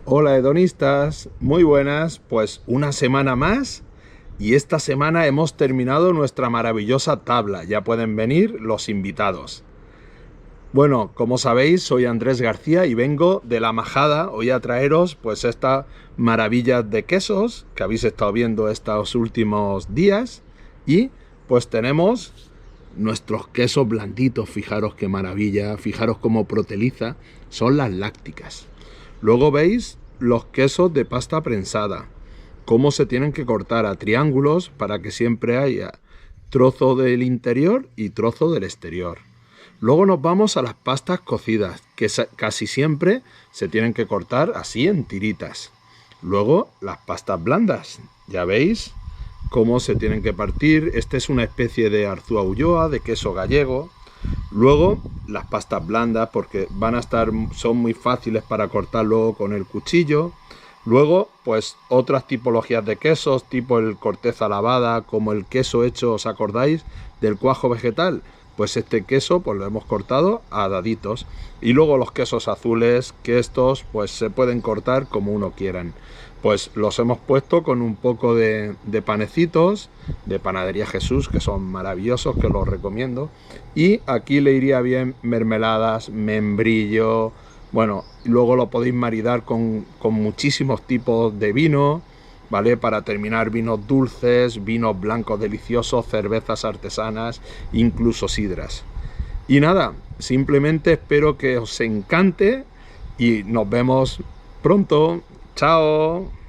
Hola hedonistas, muy buenas, pues una semana más y esta semana hemos terminado nuestra maravillosa tabla, ya pueden venir los invitados. Bueno, como sabéis, soy Andrés García y vengo de La Majada hoy a traeros pues esta maravilla de quesos que habéis estado viendo estos últimos días y pues tenemos nuestros quesos blanditos, fijaros qué maravilla, fijaros cómo proteliza, son las lácticas. Luego veis los quesos de pasta prensada, cómo se tienen que cortar a triángulos para que siempre haya trozo del interior y trozo del exterior. Luego nos vamos a las pastas cocidas, que casi siempre se tienen que cortar así en tiritas. Luego las pastas blandas, ya veis cómo se tienen que partir. Este es una especie de Arzúa Ulloa, de queso gallego. Luego las pastas blandas, porque son muy fáciles para cortar luego con el cuchillo. Luego, pues otras tipologías de quesos, tipo el corteza lavada, como el queso hecho, ¿os acordáis? Del cuajo vegetal. Pues este queso pues lo hemos cortado a daditos. Y luego los quesos azules, que estos pues se pueden cortar como uno quieran. Pues los hemos puesto con un poco de panecitos de Panadería Jesús, que son maravillosos, que los recomiendo. Y aquí le iría bien mermeladas, membrillo. Bueno, luego lo podéis maridar con muchísimos tipos de vino, ¿vale? Para terminar, vinos dulces, vinos blancos deliciosos, cervezas artesanas, incluso sidras. Y nada, simplemente espero que os encante y nos vemos pronto. ¡Chao!